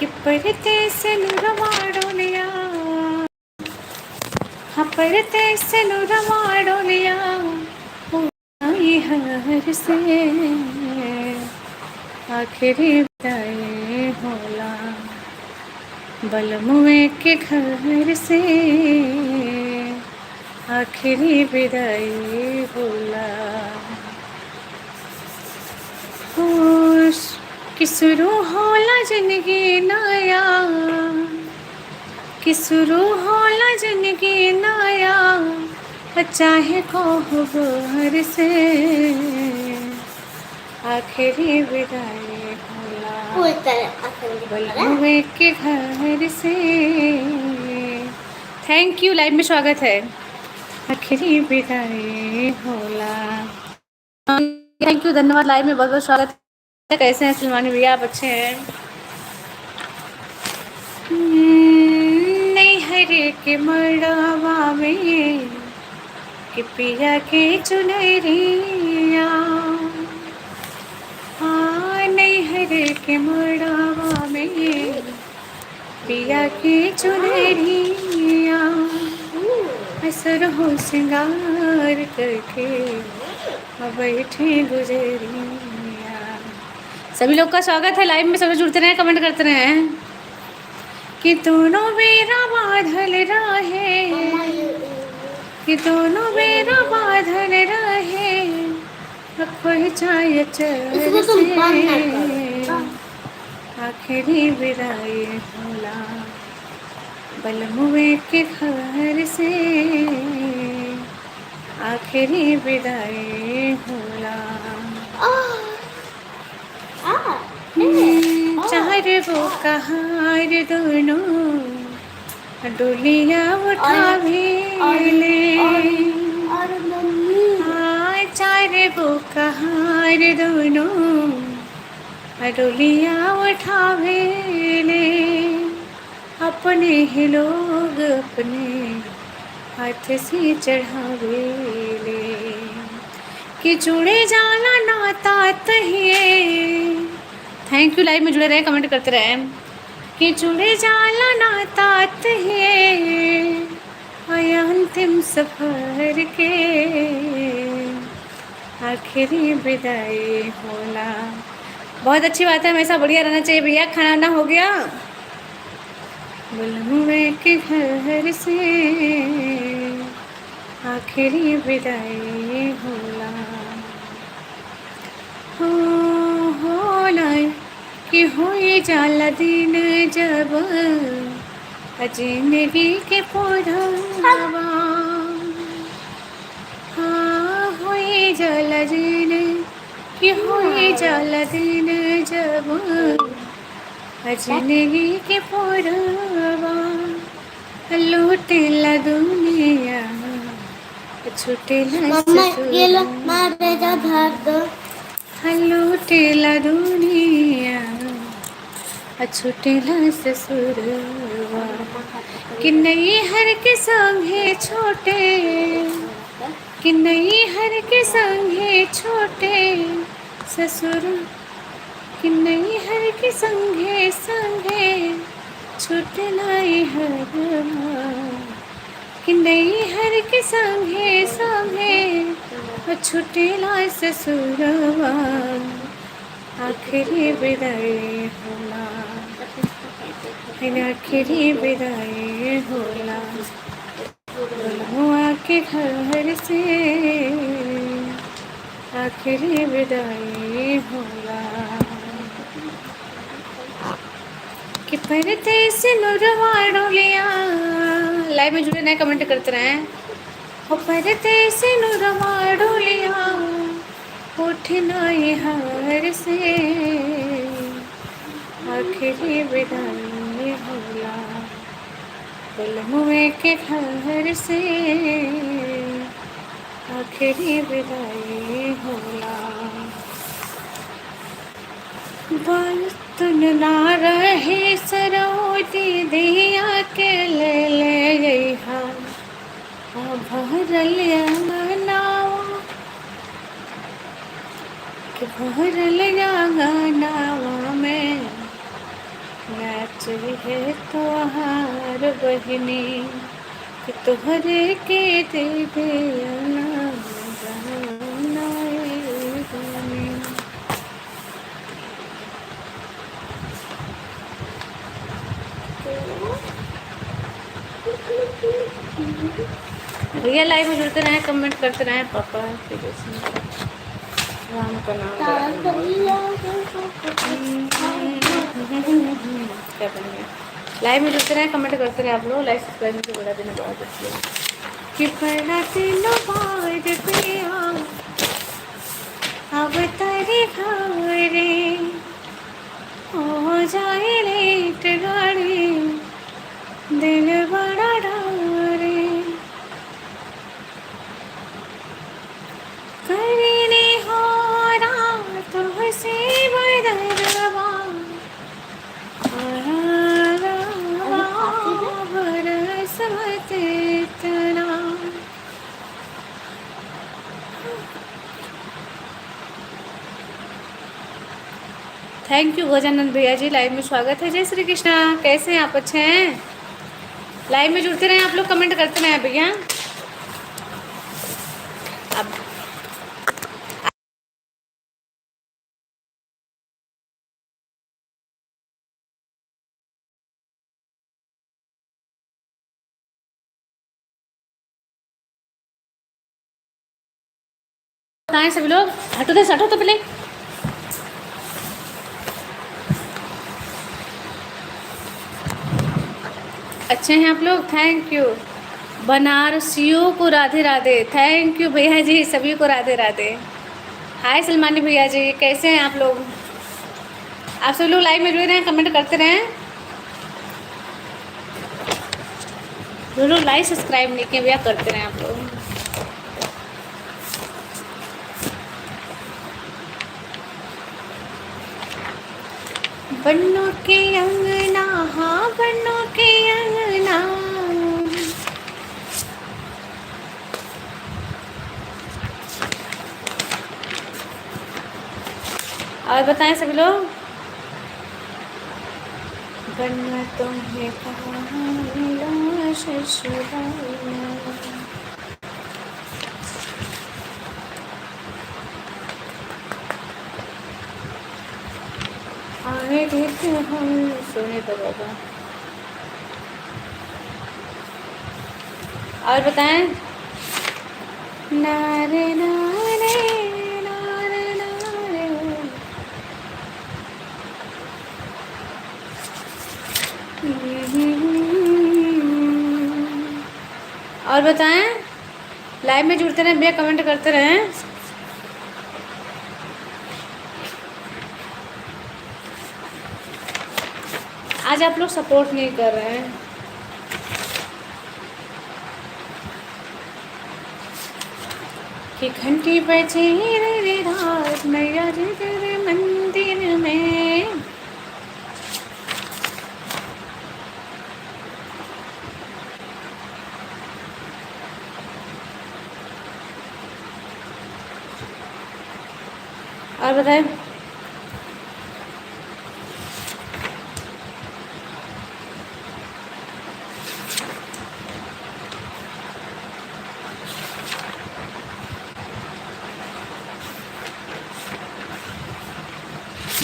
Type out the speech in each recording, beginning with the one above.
कि परते से नुरवाड़ोलिया हाँ परते से नुरवाड़ोलिया आई हर से आखिरी विदाई होला बलमुए के घर से आखिरी विदाई होला खुश कि शुरू होला जिंदगी नया कि शुरू होला जिंदगी नया चाहे कोहबर से आखिरी विदाई बलमुए के घर से। थैंक यू, लाइव में स्वागत है। आखिरी विदाई होला। थैंक यू, धन्यवाद, लाइव में बहुत बहुत स्वागत है। कैसे हैं सलमानी भैया? आप अच्छे हैं? नहीं हरे के मड़वा में कि पिया के चुनरिया नहीं हरे के मड़वा में पिया के चुनरिया असर हो सिंगार करके बैठे गुजरिया। सभी लोग का स्वागत है, लाइव में सभी जुड़ते रहे, कमेंट करते रहे कि दोनों बेरा बाधल रहे कि दोनों बेरा बाधल रहे खोई जाए चल से आखिरी विदाई होला बलमुए के घर से आखिरी विदाई होला। चाहे वो कहार दोनों डोलिया उठावे ले चाहे वो कहार दोनों डोलिया उठावे ले अपने ही लोग अपने हाथ से चढ़ावे ले कि जुड़े जाना नाता तहिए। थैंक यू, लाइव में जुड़े रहे, कमेंट करते रहे कि जुड़े जाना नाता तहिए आया अंतिम सफर के आखिरी विदाई होला। बहुत अच्छी बात है, हमेशा बढ़िया रहना चाहिए भैया। खाना वाना हो गया? बलमुए के घर से आखिरी विदाई होला कि होई जाला दिन जब जिंदगी के पौधवा होई जाला दिन कि होई जाला दिन जब जिंदगी के पौधवा लूटेला दुनिया छुटेला लूटेला दुनिया छुटेला ससुरवा कि नहीं हर के संगे छोटे कि नहीं हर के संगे छोटे ससुर कि नहीं हर के संगे संगे छुटेला हरवा कि नहीं हर के संगे संगे छुटेला ससुरवा आखिरी विदाई होला आखिरी विदाई होला बलमुआ के घर से आखिरी विदाई होला कि परते से नुरवा डोलिया। लाइव में जुड़े नए कमेंट करते रहे परते से नुरवा डोलिया उठना हार से आखिरी विदाई होला बलमुए के घर से आखिरी विदाई होला। बर्तन ना रहे सरोती दिया के ले गई भरल अंगनावा के भरल अंगनावा में है त्योहार बहिनी कि तोहरे के दे दे भैया लाइव में जुड़ते रहे, कमेंट करते रहे। पापा राम का नाम क्या बनेंगे। लाइव में जुड़ते रहे, कमेंट करते रहे आप लोग। लाइक सब्सक्राइब मुझे बड़ा देना बहुत अच्छी है कि पहला दिन बाद पिया अब तेरे घरे हो जाए लेट गाड़ी दिल बड़ा डरे करने हो रात से बदलवा बरसत इतना। थैंक यू गजानंद भैया जी, लाइव में स्वागत है। जय श्री कृष्णा, कैसे हैं आप? अच्छे हैं? लाइव में जुड़ते रहे आप लोग, कमेंट करते रहे भैया। अब बताएं सभी लोग, हटो दे, हटो तो पहले। अच्छे हैं आप लोग? Thank you. बनारसियों को राधे राधे। थैंक यू भैया जी, सभी को राधे राधे। हाय सलमानी भैया जी, कैसे हैं आप लोग? आप सभी लोग लाइव में जुड़ रहे हैं, कमेंट करते रहें। जो लोग लाइक सब्सक्राइब नहीं किए भैया, करते रहें आप लोग। बन्नों के अंगना, हाँ बन्नों के अंगना, और बताएं सभी लोग। बन्ना तुम्हें कहाँ मिला ससुराल में। आए देते हम सुने तो बाबा। और बताएं। नारे नारे नारे नारे। और बताएं, लाइव में जुड़ते रहें भैया, कमेंट करते रहें। आज आप लोग सपोर्ट नहीं कर रहे हैं। कि घंटी बजे रे रात मैया रे तेरे मंदिर में। और बताएं।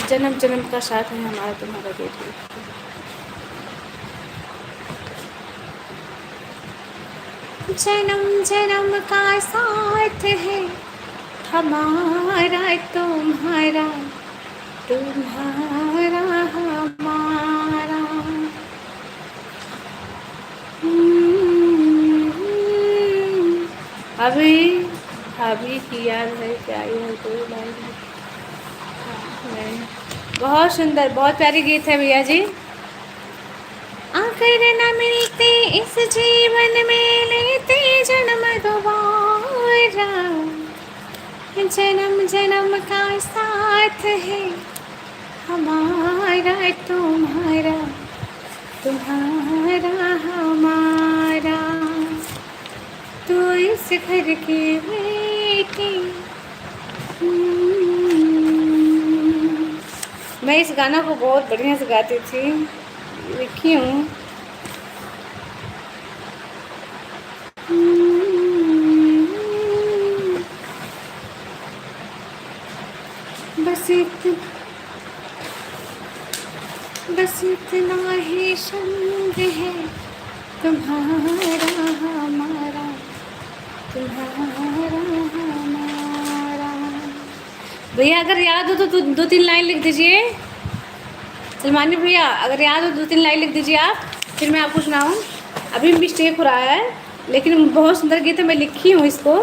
जन्म जन्म का साथ है हमारा तुम्हारा बेटी। जन्म जन्म का साथ है हमारा तुम्हारा, तुम्हारा हमारा। अभी अभी की याद है क्या? ये तो लाइन बहुत सुंदर, बहुत प्यारी गीत है भैया जी। आखिर न मिलते इस जीवन में, लेते जन्म दोबारा। जन्म जन्म का साथ है हमारा तुम्हारा, तुम्हारा हमारा। तू इस घर की बेटी। मैं इस गाना को बहुत बढ़िया से गाती थी। लिखी हूँ। बस इतना ही संग है तुम्हारा हमारा, तुम्हारा हमारा। भैया अगर याद हो तो दो तीन लाइन लिख दीजिए। सलमानी भैया अगर याद हो 2-3 लाइन लिख दीजिए आप, फिर मैं आपको सुनाऊँ। अभी मिस्टेक हो रहा है लेकिन बहुत सुंदर गीत है, मैं लिखी हूँ इसको।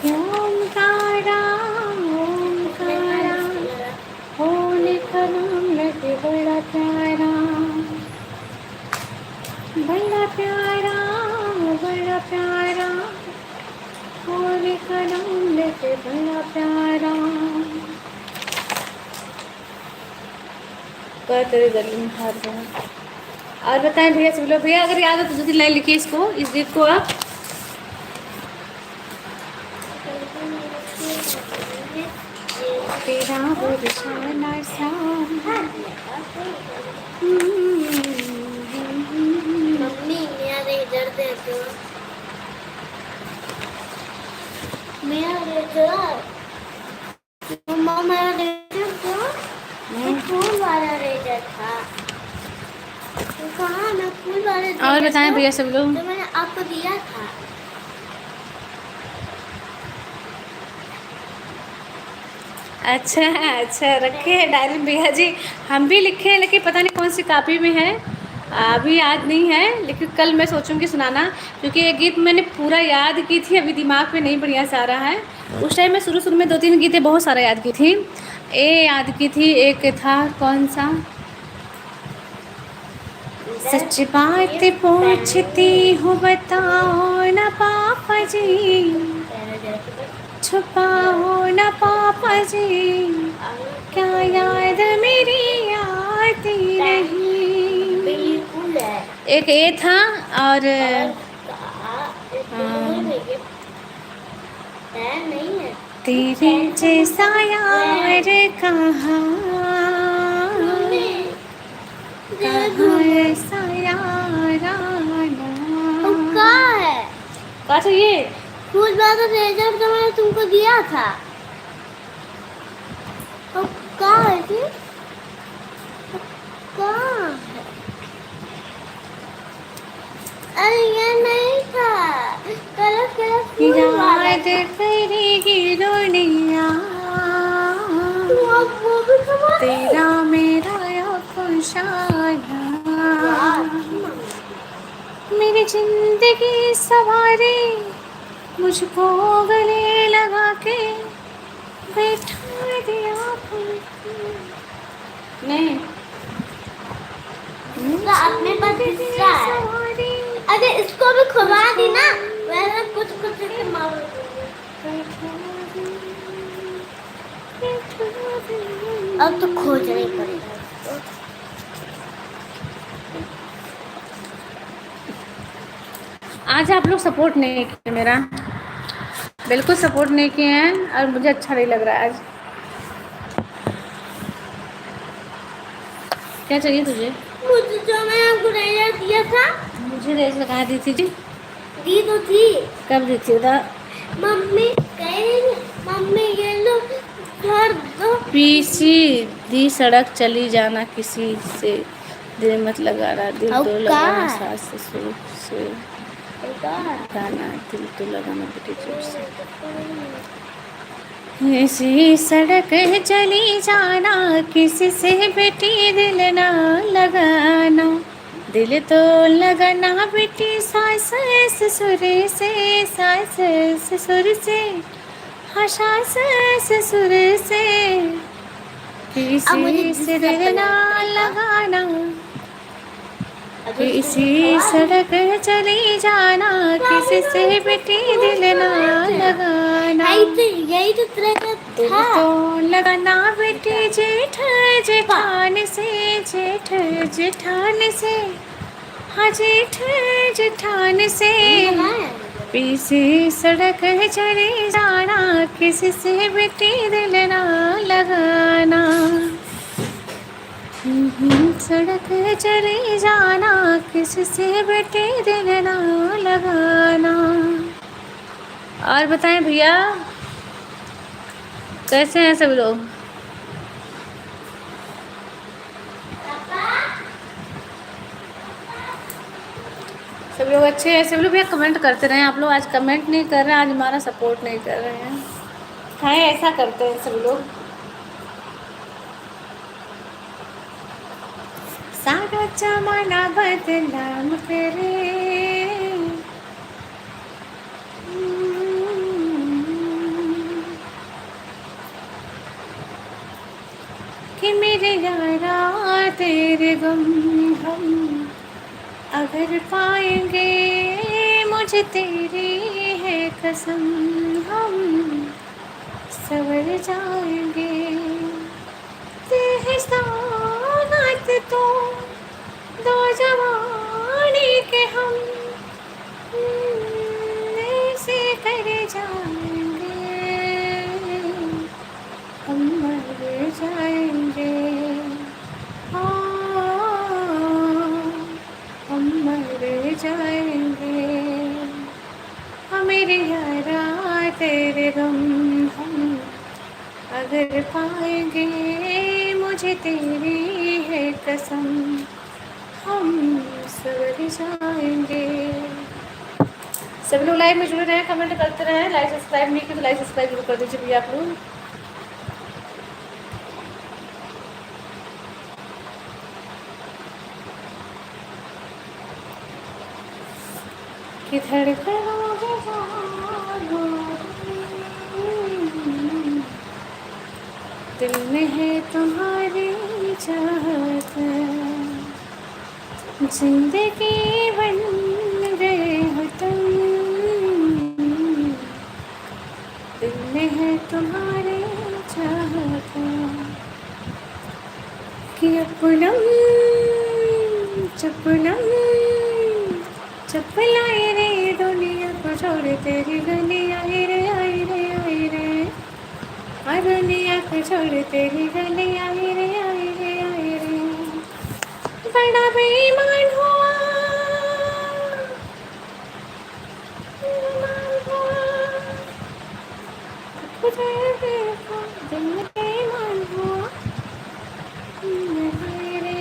ओमकारा ओमकारा होने का नाम लगे बड़ा प्यारा, बड़ा प्यारा, बड़ा प्यारा, होने का नाम लगे बड़ा प्यारा। तेरे गली में हार गया। और बताएं भैया सब लोग, भैया अगर याद हो तो 2-3 लाइन लिखिए इसको, इस गीत को आप। तेरा बुरशाना सा मम्मी मेरा रेजर दे दो, मेरा रेजर, मम्मा मेरा रेजर दो। फूल वाला रेजर था, कहाँ ना फूल वाले। और बताएं भैया सब लोग, तो मैंने आपको दिया था। अच्छा अच्छा रखे हैं डायरी भैया जी। हम भी लिखे हैं लेकिन पता नहीं कौन सी कॉपी में है, अभी याद नहीं है, लेकिन कल मैं सोचूंगी सुनाना, क्योंकि ये गीत मैंने पूरा याद की थी, अभी दिमाग में नहीं बढ़िया से आ रहा है। उस टाइम मैं शुरू में 2-3 गीतें बहुत सारा याद की थी। याद की थी, एक था कौन सा, सच बात पूछती हूँ बताओ न पापा जी, छुपाओ न पापा जी, क्या याद मेरी आती नहीं। बिल्कुल है। एक ये था और नहीं है तेरे जैसा यार कहाँ, कहाँ ऐसा यार आना। कहाँ है? कहाँ चाहिए? फूल वाला रेजर तो मैंने तुमको दिया था। कहाँ है जी? कहाँ है? अरे ये नहीं था, कलर कलर फूल वाला याद करेगी दुनिया, वो भी कमाल है। तेरा मेरा अफसाना, मेरी जिंदगी सवारी, मुझको गले लगा के बैठा दिया नहीं तो अपने पास हिस्सा है। अरे इसको भी खुला दी ना, वैसे कुछ कुछ के मारो। अब तो खोजना ही पड़ेगा। आज आप लोग सपोर्ट नहीं किए मेरा, बिल्कुल सपोर्ट नहीं किए हैं और मुझे अच्छा नहीं लग रहा है आज। क्या चाहिए तुझे? मुझे जो मैं आपको रेजर दिया था, मुझे रेस लगा दी थी जी। दी तो थी। कब दी थी? मम्मी कह रही थी, मम्मी ये लो घर दो। पीछे दी सड़क चली जाना, किसी से दिल मत लगाना, दिल तो लगाना सास ससुर से गाना, दिल तो लगाना बेटे जोर से। इसी सड़क चली जाना, किसी से बेटी दिल ना लगाना, दिल तो लगाना बेटी सास ससुर से, सास ससुर से, हाँ सास ससुर से, अब मुझे किसी से दूसरा दिल ना कलर लगाना, अब किसी सड़क चली जाना, किसी से बेटी दिल ना लगाना। यही तो तरह दिल था। तो लगाना बेटी जेठ जेठान से, जेठ जेठान से, हाँ जेठ जेठान से, पीछे सड़क चली जाना, किसी से बेटी दिल ना लगाना। सड़क चली जाना, किसी से बेटी दिल ना लगाना। और बताएं भैया कैसे हैं सब लोग? सब लोग अच्छे हैं? सब लोग भैया कमेंट करते रहे। आप लोग आज कमेंट नहीं कर रहे हैं, आज हमारा सपोर्ट नहीं कर रहे हैं। हाँ ऐसा करते हैं सब लोग। सारा जमाना बदनाम करे, कि मेरे यारा तेरे गम हम अगर पाएंगे, मुझे तेरी है कसम, हम सवर जाएंगे। तेरे साथ तो दो जवानी के हम ऐसे कर जाएंगे, हम मर जाएंगे, हम मर जाएंगे। मेरे यारा तेरे गम हम अगर पाएंगे, मुझे तेरी है कसम, हम सवर जाएंगे। सब लोग लाइव में जुड़े रहे, कमेंट करते रहे। लाइक सब्सक्राइब नहीं किया तो लाइक सब्सक्राइब जरूर कर दीजिए भैया आप लोग। किधर दिल में है तुम्हारी चाहत, जिंदगी बन गए हो तुम, दिल में है तुम्हारी चाहत, कि अपनम चपलम चपलाए रे दुनिया को छोड़ तेरी गली आई रे, आई रे, आई रे, दुनिया को छोड़ तेरी गली आई रे, आई रे, आई रे। बड़ा बेईमान हुआ, बेईमान हुआ, तुझे देखा दिल में बेईमान हुआ, आई रे,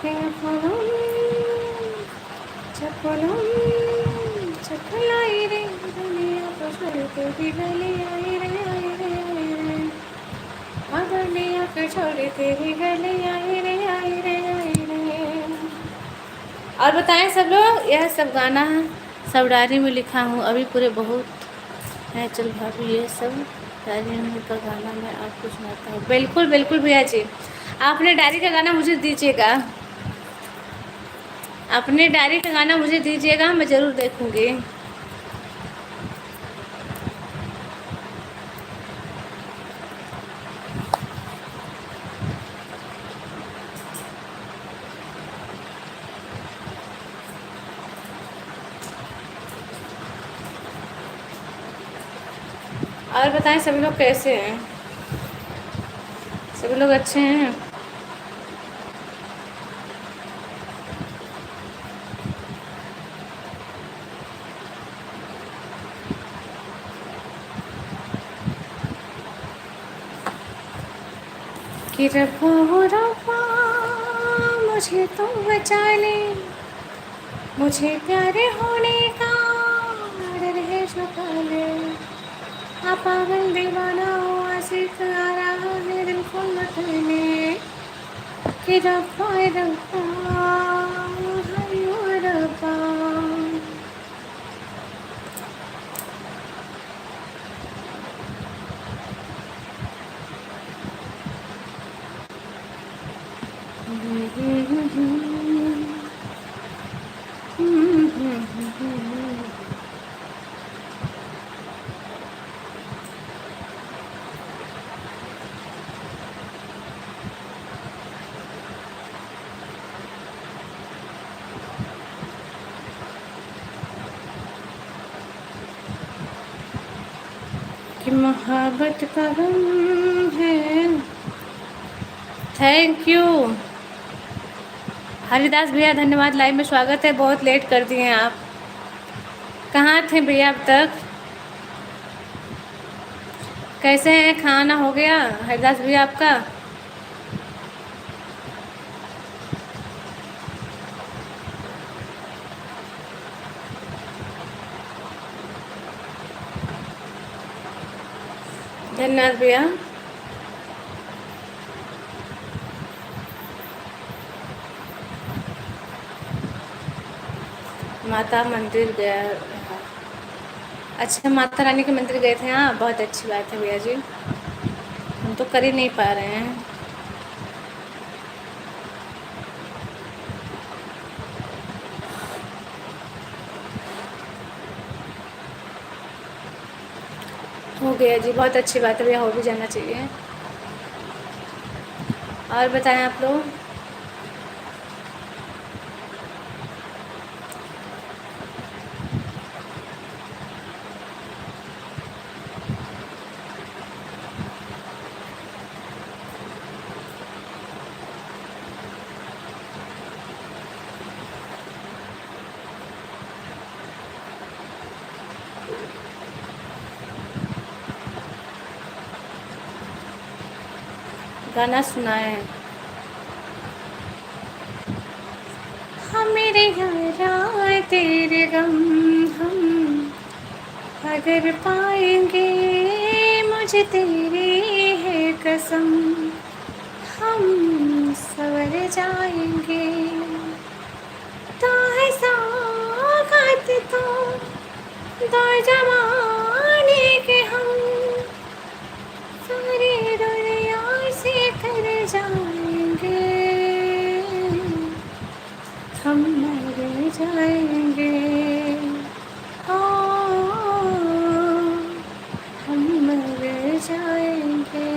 क्या करूं चपलम चपलाई रे दुनिया को छोड़ तेरी गली आई रे, आई रे, आई रे, दुनिया को छोड़ तेरी गली आई रे, आई रे, आई रे। और बताएं सब लोग, यह सब गाना सब डायरी में लिखा हूँ, अभी पूरे बहुत है। चल भाभी ये सब डायरी में का गाना मैं आपको सुनाता हूँ। बिल्कुल बिल्कुल भैया जी, आपने डायरी का गाना मुझे दीजिएगा, अपने डायरी का गाना मुझे दीजिएगा, मैं ज़रूर देखूँगी। और बताएं सभी लोग कैसे हैं? सभी लोग अच्छे हैं? कि रब्बा मुझे तो बचा ले, मुझे प्यारे होने का डर है छुपा ले, आ पागल दीवाना हो आशिक आ रहा है दिल को लुटने, कि रब्बा रब्बा हयो रब्बा। कि मोहब्बत का गम है। थैंक यू हरिदास भैया, धन्यवाद। लाइव में स्वागत है। बहुत लेट कर दिए हैं आप। कहाँ थे भैया अब तक? कैसे हैं? खाना हो गया हरिदास भैया आपका? धन्यवाद भैया। माता मंदिर गया। अच्छा, माता रानी के मंदिर गए थे। हाँ, बहुत अच्छी बात है भैया जी। हम तो कर ही नहीं पा रहे हैं। हो गया जी, बहुत अच्छी बात है भैया, हो भी जाना चाहिए। और बताएं आप लोग। गाना सुनाए। हाँ मेरे यारा तेरे गम हम अगर पाएंगे, मुझे तेरी है कसम, हम सवर जाएंगे। तो है साकत तो दो जमाने के हम सारी दुनिया से कर जाएंगे, हम मर जाएंगे। ओ, हम मर जाएंगे।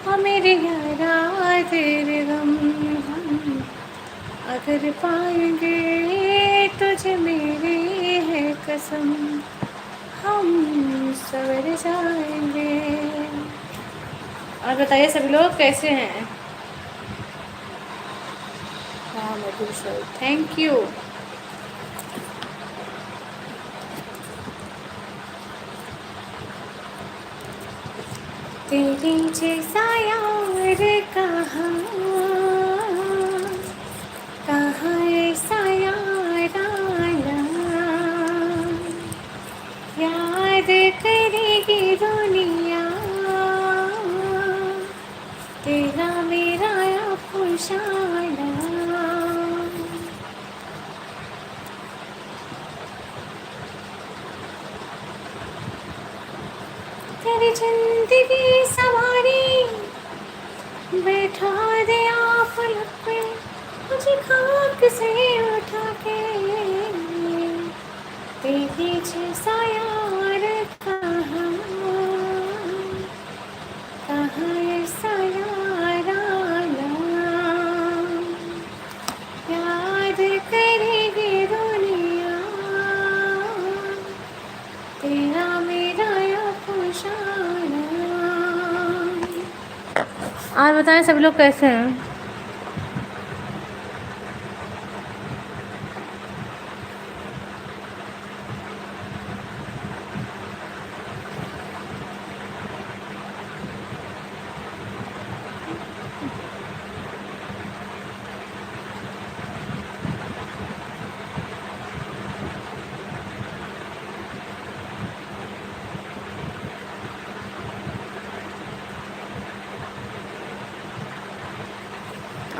ओ मेरे यारा तेरे गम हम अगर पाएंगे, तुझे मेरी है कसम, हम सवर जाएंगे। और बताइए सभी लोग कैसे हैं? हाँ मधुर सर, थैंक यू। तेरे जैसा यार कहाँ कहाँ ऐसा यार आना, याद करेगी दुनिया तेरा मेरा अफसाना। तेरी जिंदगी सवारी बैठा दिया पलक पे, मुझे खाक से उठा के। तेरी जैसा यार कहाँ कहाँ ऐसा यार आना, याद करेगी दुनिया तेरा मेरा अफसाना। और बताएं सब लोग कैसे हैं?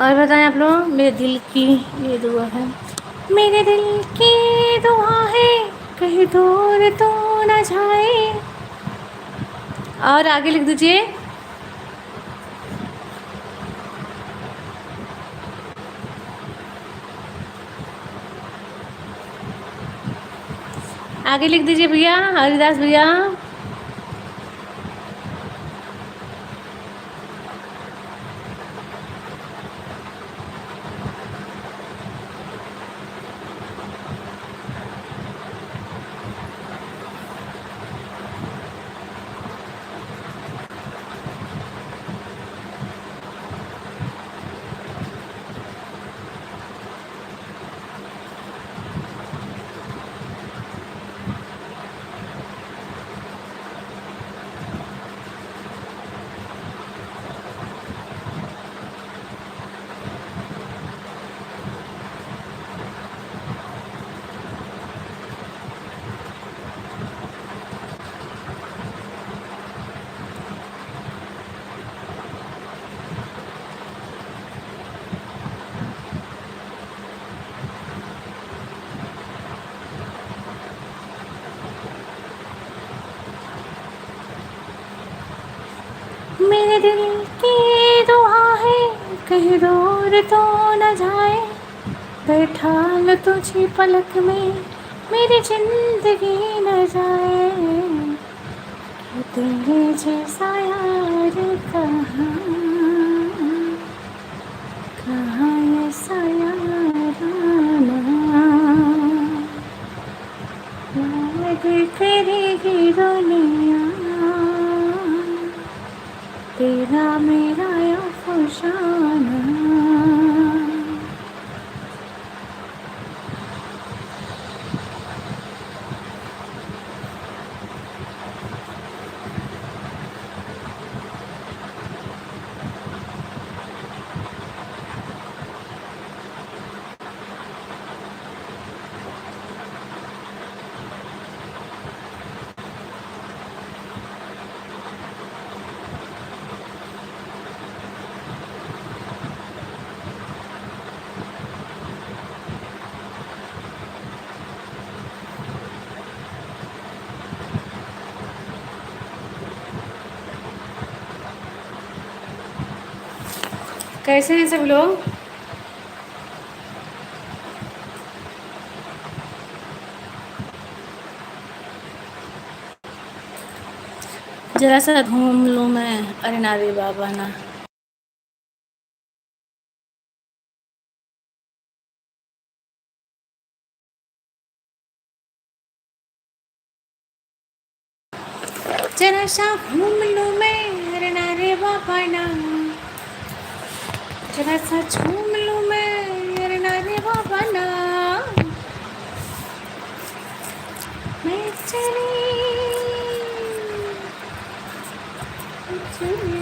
और बताएं आप लोग, मेरे दिल की ये दुआ है, मेरे दिल की दुआ है, कहीं दूर तो न जाए। और आगे लिख दीजिए, आगे लिख दीजिए भैया, हरिदास भैया। मेरे दिल की दुआ है, कहीं दूर तो न जाए, बैठा लो तुझी पलक में, मेरी जिंदगी न जाए, कि तेरे जैसा यार कहाँ, कहाँ ऐसा याराना, याद करेगी दुनिया, तेरा मेरा अफसाना। कैसे हैं सब लोग? जरा सा घूम लूँ मैं, अरे नारी बाबा ना। जरा सा घूम लूँ मैं, अरे नारी बाबा ना, जरा सा झूम लूँ मैं, अरे नारी बाबा ना, मैं चली चली।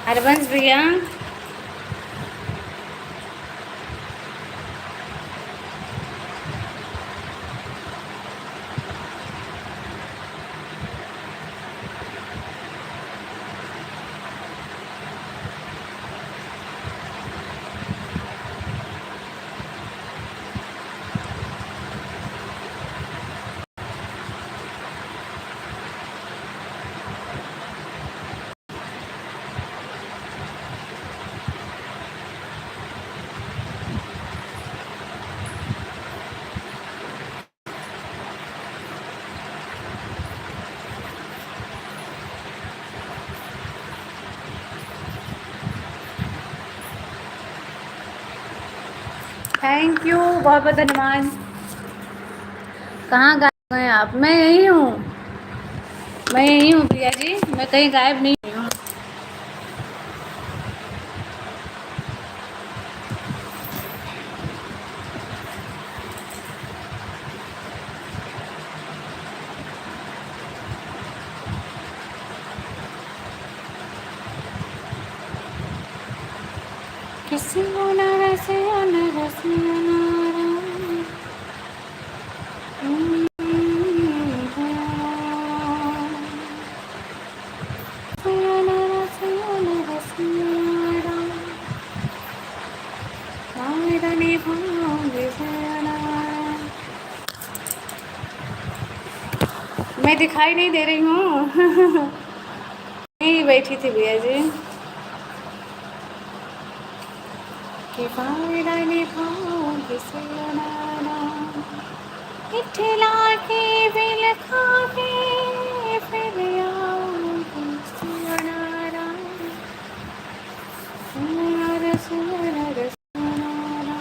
हरबंस भैया, थैंक यू, बहुत बहुत धन्यवाद। कहाँ गायब गए आप? मैं यही हूँ, मैं यही हूँ प्रिया जी, मैं कहीं गायब नहीं हुई हूँ। किसी को न रसिया न रसिया मैं दिखाई नहीं दे रही हूँ। नहीं बैठी थी भैया जी। कि फायदा निभाओगे सियारा, इठला के बिल खा के फिर आओगे सियारा, सियारा सियारा सियारा,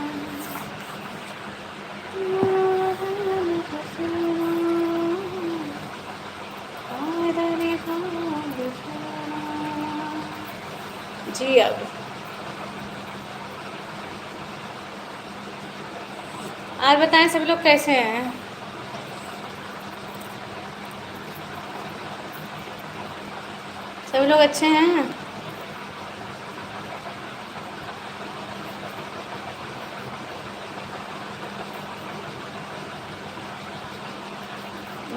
फायदा निभाओगे सियारा। जी अब और बताएं सब लोग कैसे हैं? सब लोग अच्छे हैं?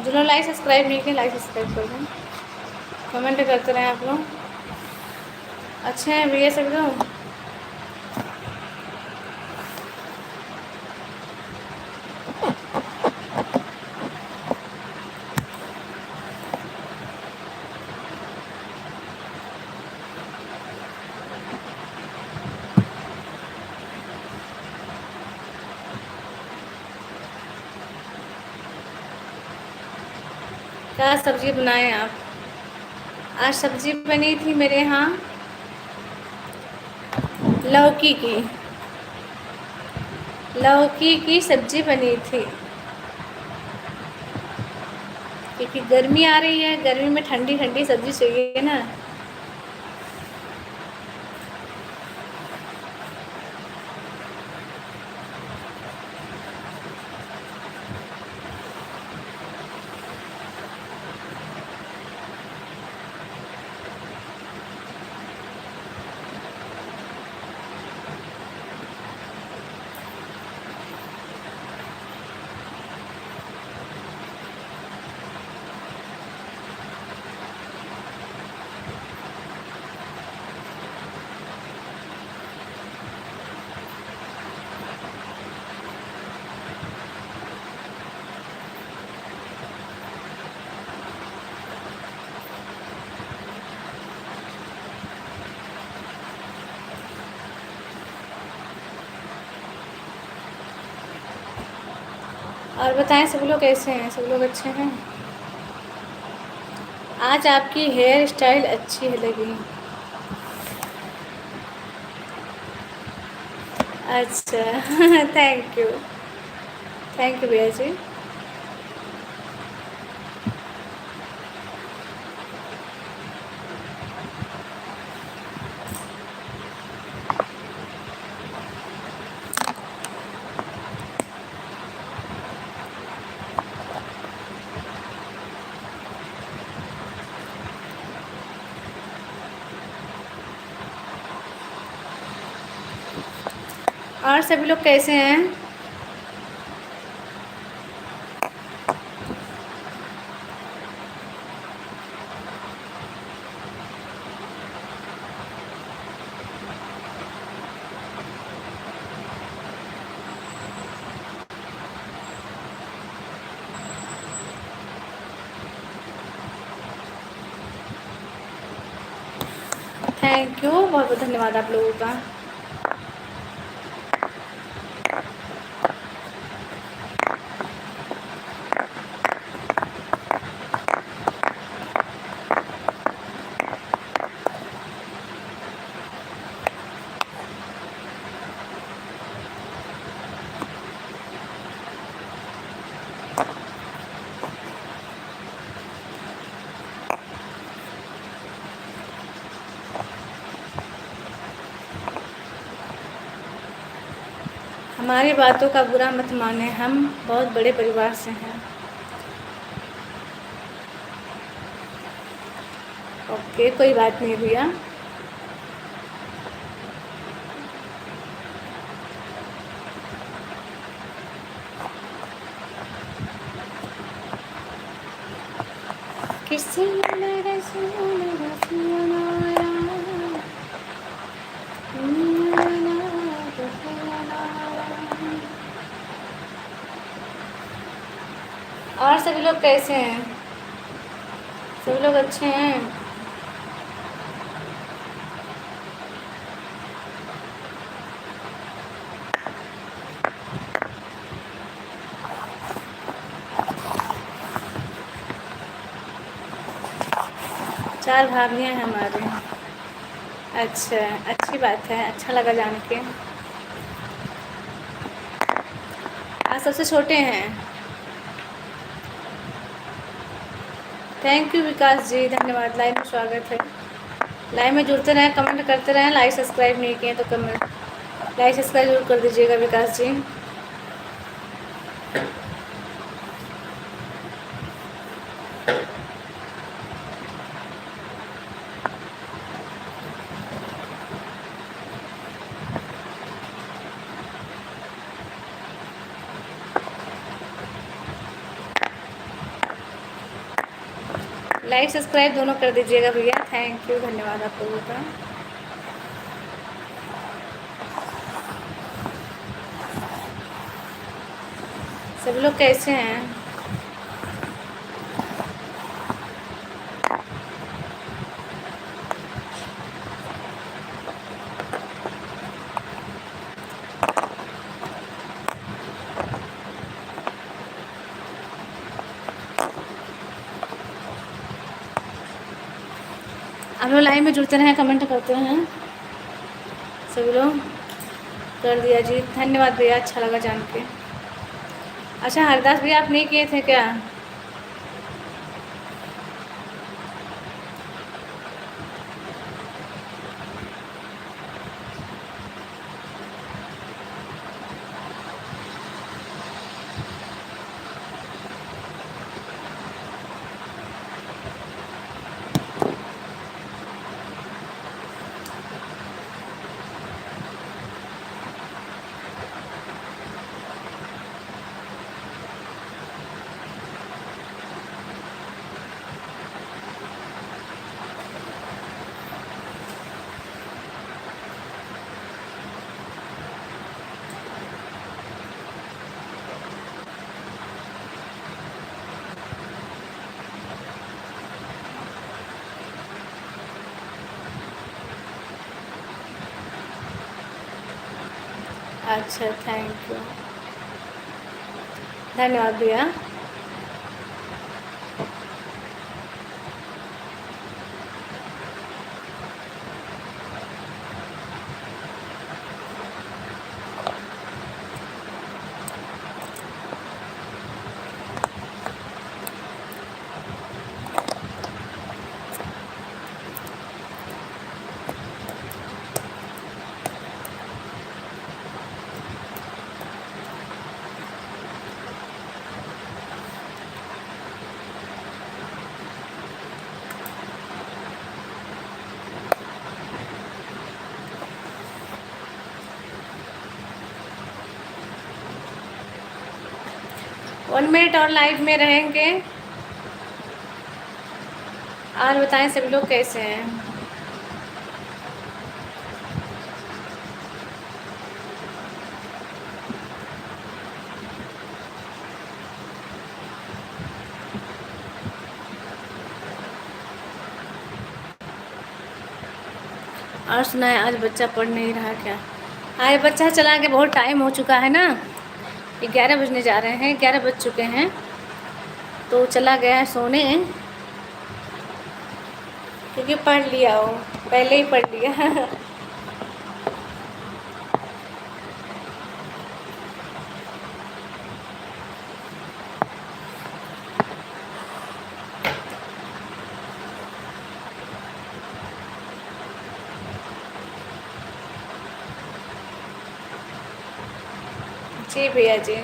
जो लोग लाइक सब्सक्राइब नहीं किए लाइक सब्सक्राइब कर दें, कमेंट करते रहें आप लोग। अच्छे हैं भैया सब लोग? क्या सब्जी बनाए आप? आज सब्जी बनी थी मेरे यहाँ लौकी की, लौकी की सब्जी बनी थी। क्योंकि गर्मी आ रही है, गर्मी में ठंडी ठंडी सब्जी चाहिए ना। और बताएं सब लोग कैसे हैं? सब लोग अच्छे हैं? आज आपकी हेयर स्टाइल अच्छी लगी। अच्छा थैंक यू भैया जी। और सभी लोग कैसे हैं? थैंक यू, बहुत बहुत धन्यवाद आप लोगों का। हमारी बातों का बुरा मत माने, हम बहुत बड़े परिवार से हैं। ओके, कोई बात नहीं भैया। किसी ने रसूल रसूलाया, और सभी लोग कैसे हैं? सभी लोग अच्छे हैं? चार भाभियाँ हैं हमारे। अच्छा, अच्छी बात है, अच्छा लगा जान के। आप सबसे छोटे हैं। थैंक यू विकास जी, धन्यवाद। लाइव में स्वागत है। लाइव में जुड़ते रहें, कमेंट करते रहें। लाइक सब्सक्राइब नहीं किए तो कमेंट लाइक सब्सक्राइब जरूर कर दीजिएगा विकास जी। लाइक सब्सक्राइब दोनों कर दीजिएगा भैया। थैंक यू, धन्यवाद आप लोगों का। सब लोग कैसे हैं? आप लोग लाइव में जुड़ते रहें, कमेंट करते हैं। सभी लोग कर दिया जी, धन्यवाद भैया, अच्छा लगा जान के। अच्छा हरदास भैया आप नहीं किए थे क्या? अच्छा, थैंक यू, धन्यवाद भैया। वन मिनट और लाइव में रहेंगे। और बताएं सभी लोग कैसे हैं? और सुनाए, आज बच्चा पढ़ नहीं रहा क्या? आज बच्चा चला गया, बहुत टाइम हो चुका है ना, 11 बजने जा रहे हैं, 11 बज चुके हैं, तो चला गया है सोने, क्योंकि पढ़ लिया हो, पहले ही पढ़ लिया। जी भैया जी।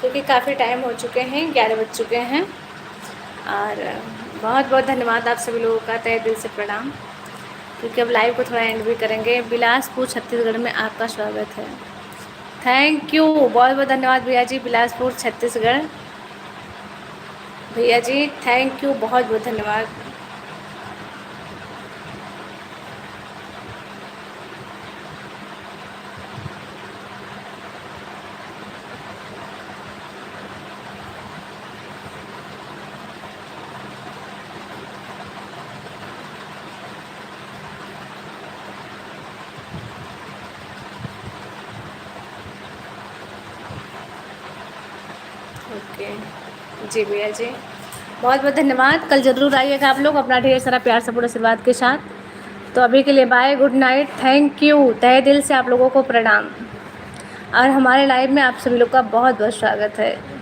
क्योंकि काफ़ी टाइम हो चुके हैं, 11 बज चुके हैं। और बहुत बहुत धन्यवाद आप सभी लोगों का, तहे दिल से प्रणाम। क्योंकि अब लाइव को थोड़ा एंड भी करेंगे। बिलासपुर छत्तीसगढ़ में आपका स्वागत है। थैंक यू, बहुत बहुत धन्यवाद भैया जी। बिलासपुर छत्तीसगढ़ भैया जी, थैंक यू, बहुत बहुत धन्यवाद। ओके जी भैया जी, बहुत बहुत धन्यवाद। कल ज़रूर आइएगा आप लोग अपना ढेर सारा प्यार सपोर्ट आशीर्वाद के साथ। तो अभी के लिए bye, good night, thank you, तहे दिल से आप लोगों को प्रणाम। और हमारे लाइव में आप सभी लोग का बहुत बहुत स्वागत है।